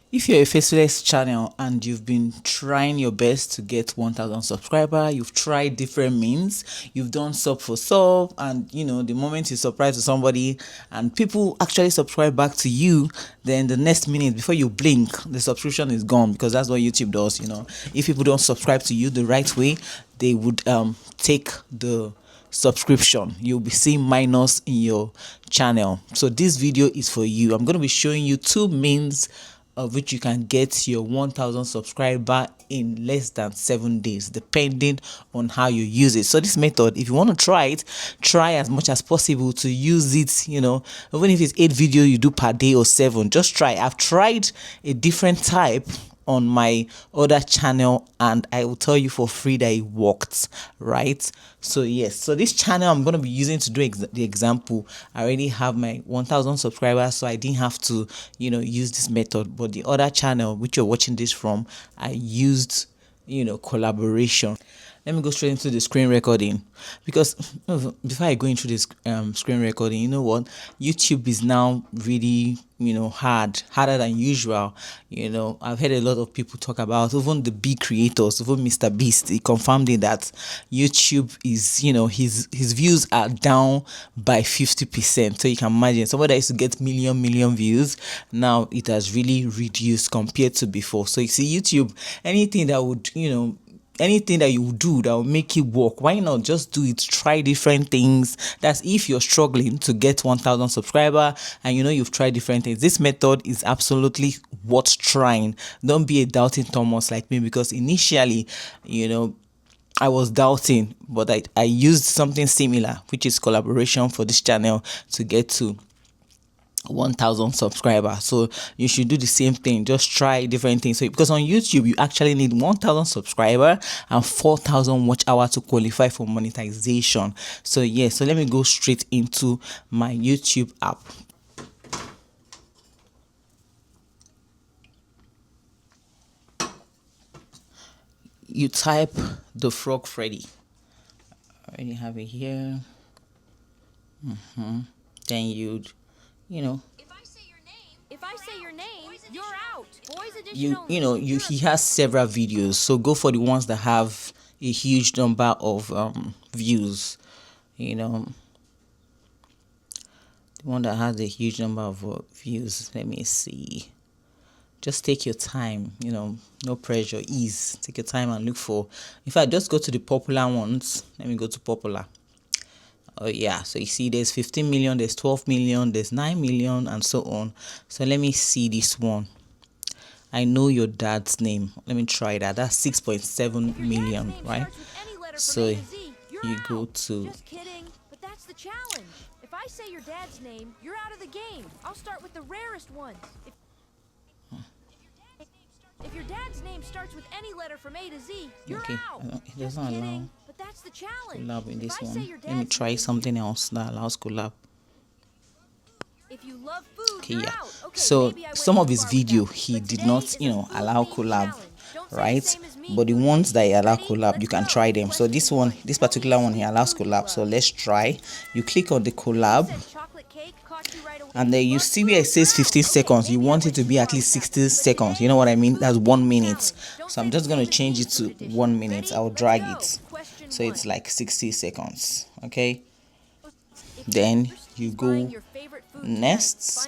If you're a Faceless channel and you've been trying your best to get 1000 subscriber, you've tried different means, you've done sub for sub, and the moment you surprise to somebody and people actually subscribe back to you, then the next minute before you blink, the subscription is gone, because that's what YouTube does. If people don't subscribe to you the right way, they would take the subscription. You'll be seeing minus in your channel. So this video is for you. I'm going to be showing you two means of which you can get your 1000 subscriber in less than 7 days, depending on how you use it. So this method, if you want to try it, try as much as possible to use it. Even if it's 8 videos you do per day or 7, just try. I've tried a different type on my other channel and I will tell you for free that it worked, right? So yes, so this channel I'm going to be using to do the example. I already have my 1000 subscribers, so I didn't have to use this method. But the other channel which you're watching this from, I used collaboration. Let me go straight into the screen recording, because before I go into this screen recording, you know what, YouTube is now really harder than usual. I've heard a lot of people talk about, even the big creators, even Mr. Beast, he confirmed it, that YouTube is his views are down by 50%. So you can imagine somebody that used to get million views, now it has really reduced compared to before. So you see, YouTube, anything that would anything that you do that will make it work, why not just do it? Try different things. That's if you're struggling to get 1000 subscriber and you've tried different things. This method is absolutely worth trying. Don't be a doubting Thomas like me, because initially I was doubting, but I used something similar, which is collaboration, for this channel to get to 1000 subscribers. So you should do the same thing. Just try different things. So because on YouTube you actually need 1000 subscriber and 4000 watch hour to qualify for monetization. So yeah, so let me go straight into my YouTube app. You type the Frog Freddy. I already have it here. Then you'd If I say your name, you're out. Boys edition he has several videos, so go for the ones that have a huge number of views. The one that has a huge number of views. Let me see. Just take your time, no pressure, ease. Take your time and look for. In fact, just go to the popular ones. Let me go to popular. Oh yeah, so you see there's 15 million, there's 12 million, there's 9 million, and so on. So let me see this one. I know your dad's name. Let me try that. That's 6.7 million, right? So you go to. Just kidding, but that's the challenge. If I say your dad's name, you're out of the game. I'll start with the rarest ones. If your dad's name starts with any letter from A to Z, you're out. It doesn't allow but that's the challenge. collab in this one. Let me try something else that allows collab. If you love food, Okay, you're yeah. out. Okay, So some of his video he did not, allow collab, right? But the ones that he allow collab, you can try them. So this particular one, he allows collab. So let's try. You click on the collab, and then you see where it says 15 seconds. You want it to be at least 60 seconds. You know what I mean? That's 1 minute. So I'm just going to change it to 1 minute. I'll drag it so it's like 60 seconds. Okay, then you go next.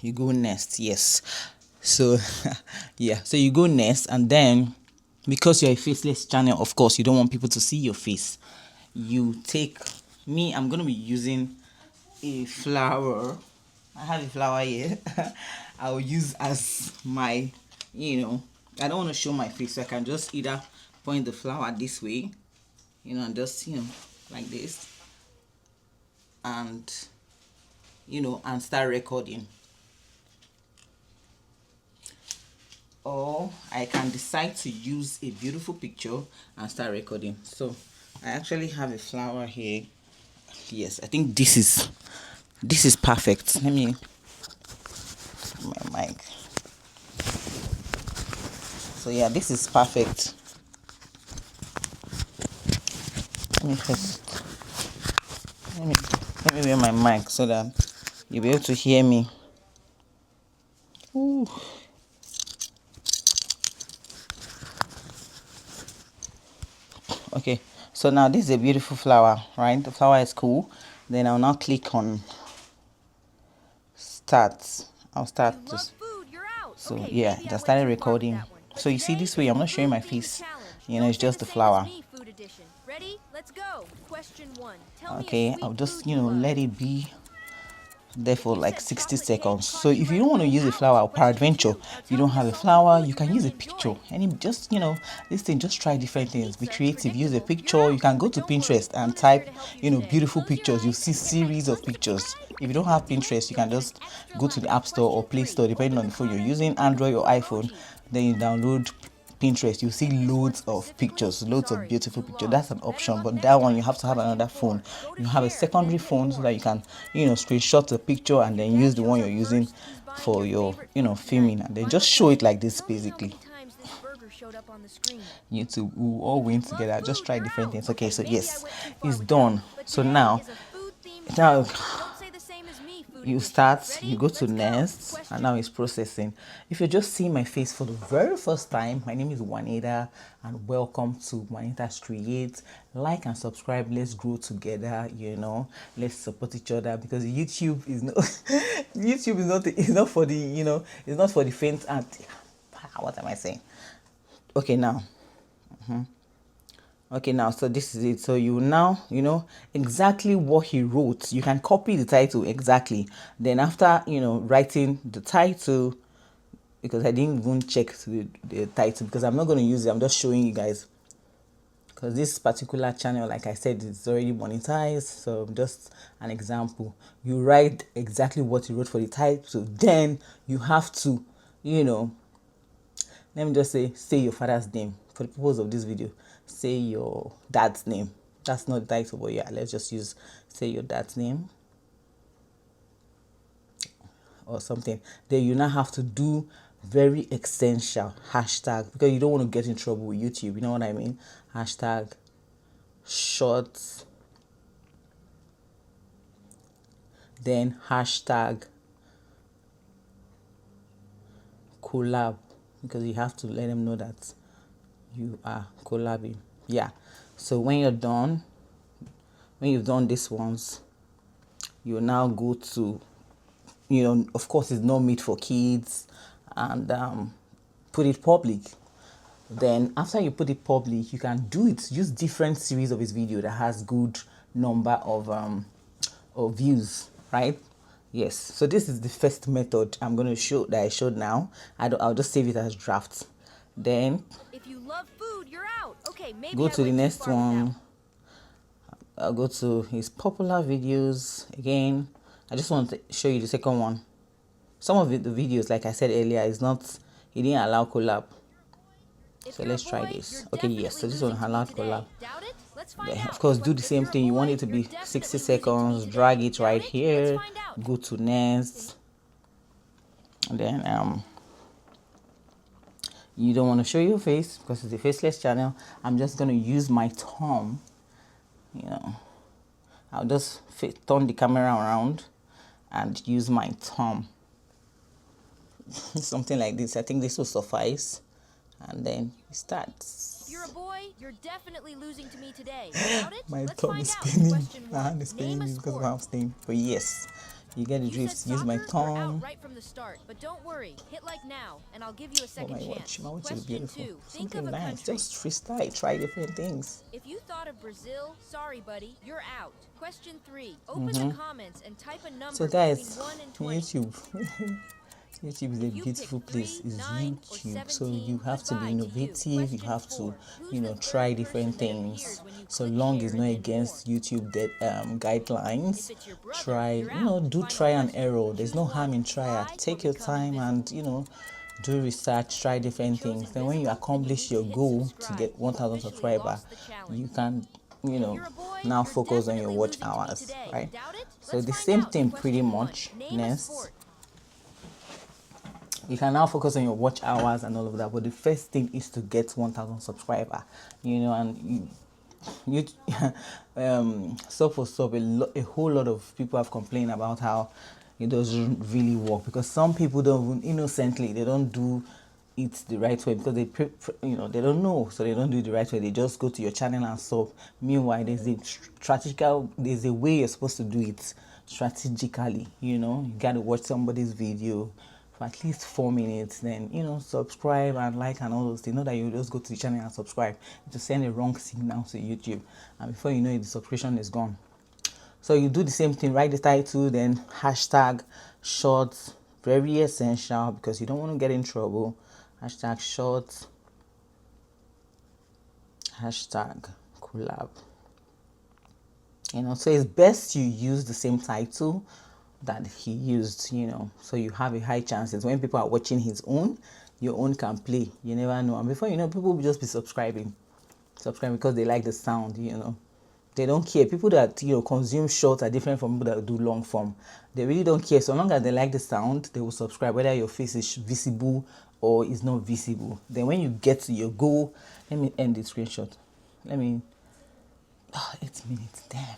You go next, yes. So yeah, so you go next, and then because you're a faceless channel, of course you don't want people to see your face. You take me, I'm gonna be using a flower. I have a flower here. I'll use as my, I don't want to show my face, so I can just either point the flower this way, and just like this, and and start recording. Or I can decide to use a beautiful picture and start recording. So I actually have a flower here. Yes, I think this is perfect. Let me my mic. So yeah, this is perfect. Let me wear my mic so that you'll be able to hear me. Ooh. Okay, so now this is a beautiful flower, right? The flower is cool. Then I'll now click on start. I'll start You love just food, you're out. so Okay, yeah, maybe I just went started too far with recording. that one. But So you see today, this way, I'm not showing my food being the face. challenge. You know, Don't it's say just the the same as flower. me, food edition. Ready? Let's go. Question 1. Tell me a Okay, sweet I'll just, food you you know, love. let it be there If for you like said 60 chocolate cake, seconds. So caught you if you right don't want to away. use a Ouch. flower or Question peradventure 2. Now you tell don't me a have a salty flower, food you you can use really a picture. enjoy. Any just, you know, this thing, just try different things, be Pizza. creative, use a Predictable. You're picture. You out. can go But to don't worry. Pinterest and Luna's here type, to help you you know, today. beautiful Close your pictures. You eyes see and get ready. series of Let's pictures. subscribe. If you And don't if you have do it, Pinterest, you you'll can get an just extra go to the like. App Store or Question Play 3. Store depending Open on the the phone you're comments and using, pick a Android or cool iPhone. emoji. Then you download Pinterest, you see This one loads of specifically? pictures, loads of Sorry, beautiful you pictures. That's an lost. Better option, luck but next that one you time. have to have Question another 4. phone. Go to You have a share and then secondary hit phone so more. that you can, you know, screenshot the picture If and your then use dad the shows one up you're using first, he's buying for your your, favorite you know, food tonight. filming, and then Final just show it question. like this Tell me how basically. many times this burger showed up on the screen. YouTube, we will all If you win love together. Just food, try you're different out. things. Okay, Okay, so maybe I yes, went too far it's with that done. one. But So today now, is a food-themed now challenge. Don't say the same as me, food you edition. start, you Ready? go to Let's go. next, and Question. now it's processing. If you're just seeing my face for the very first time, my name is Juanita, and welcome to Juanita's Create. Like and subscribe. Let's grow together. You know, let's support each other, because YouTube is not YouTube is not for the, you know, it's not for the faint and what am I saying? Okay, now. Okay, now, so this is it. So you now, you know exactly what he wrote. You can copy the title exactly. Then after, you know, writing the title, because I didn't even check the title, because I'm not going to use it. I'm just showing you guys, because this particular channel, like I said, is already monetized. So just an example, you write exactly what you wrote for the title. Then you have to, you know, let me just say your father's name for the purpose of this video. Say your dad's name. That's not the title, but yeah, let's just use say your dad's name or something. Then you now have to do very essential hashtag, because you don't want to get in trouble with YouTube. You know what I mean? Hashtag shorts, then hashtag collab, because you have to let them know that you are collabing. Yeah. So when you're done, when you've done these ones, you now go to, you know, of course it's not made for kids, and put it public. Then after you put it public, you can do it, use different series of his video that has good number of views, right? Yes. So this is the first method I'm going to show, that I showed now. I'll just save it as draft. Then If you love food, you're out. Okay, maybe go I to the went too next far with that one. one. I'll go to his popular videos again. I just want to show you the second one. Some of the videos, like I said earlier, is not, he didn't allow collab. If So you're a let's try boy, this. you're Okay, yes, definitely so this one losing to me allowed today. collab. Doubt it? Let's find Then of out. course do the If same you're a thing. You want boy, it to you're be 60 definitely losing to me seconds, today. drag it Doubt right it? Let's here, find out. go to next, and then you don't want to show your face because it's a faceless channel. I'm just going to use my thumb, you know, I'll just turn the camera around and use my thumb. Something like this. I think this will suffice. And then it starts. If you're a boy, you're definitely losing to me today. Doubt it? My Let's thumb find is out. spinning. Question My 1. hand is Name spinning a because of sport. how I'm staying. But yes, you get the If you said drift. Use my soccer, you're out thumb. right from the start. But don't worry, hit like now, and I'll give you a Oh, second chance. my watch is Question beautiful. 2. Think of Something a nice. country. Just freestyle. Try different things. If you thought of Brazil, sorry buddy, you're out. Question 3. Open the comments and type a number So between guys, 1 and 20. YouTube. YouTube is a If you pick beautiful 3, place. It's 9, or YouTube. So 17, you have to be goodbye to you. innovative. You Question have to, 4. Who's you the know, try third different person that things. appears when you So click long share it's and not then more? against YouTube If guidelines. it's your brother, Try, you're you know, out. do Final try and question. error. There's Choose no one. harm in trial. Fly or Take your become time and, invisible. you know, do research, try If you different chose things. Then when you invisible, then you accomplish need to your hit goal to subscribe. get You've 1,000 officially subscriber, lost the challenge. you can, you If know, you're a boy, now you're focus on your definitely watch losing to me hours, today. right? Doubt it? So Let's the find same out. thing pretty Question 1. much. Name a Next, sport. you can now focus on your watch hours and all of that, but the first thing is to get 1,000 subscriber, you know. And so for a whole lot of people have complained about how it doesn't really work, because some people don't even innocently, they don't do it the right way because they don't know, so they don't do it the right way. They just go to your channel and sub. Meanwhile, there's a way you're supposed to do it strategically. You got to watch somebody's video for at least 4 minutes, then subscribe and like and all those things. Not that you just go to the channel and subscribe, to send a wrong signal to YouTube, and before you know it, the subscription is gone. So you do the same thing, write the title, then hashtag shorts, very essential because you don't want to get in trouble. Hashtag shorts, hashtag collab. So it's best you use the same title that he used, so you have a high chances when people are watching his own, your own can play. You never know, and before you know, people will just be subscribing because they like the sound. They don't care. People that consume short are different from people that do long form. They really don't care. So long as they like the sound, they will subscribe, whether your face is visible or is not visible. Then when you get to your goal, let me end the screenshot. 8 minutes, damn.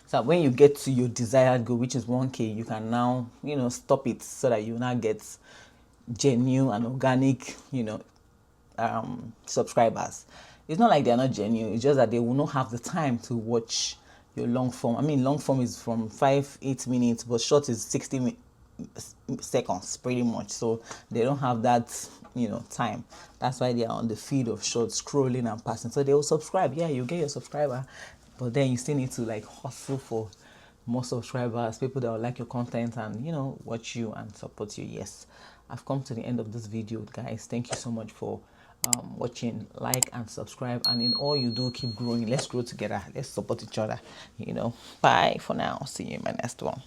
So when you get to your desired goal, which is 1K, you can now stop it, so that you now get genuine and organic subscribers. It's not like they're not genuine, it's just that they will not have the time to watch your long form. Long form is from 5-8 minutes, but short is 60 seconds pretty much, so they don't have that time. That's why they are on the feed of short, scrolling and passing. So they will subscribe. Yeah, you get your subscriber, but then you still need to hustle for more subscribers, people that will like your content and watch you and support you. Yes, I've come to the end of this video, guys. Thank you so much for watching. Like and subscribe, and in all you do, keep growing. Let's grow together, let's support each other. Bye for now, see you in my next one.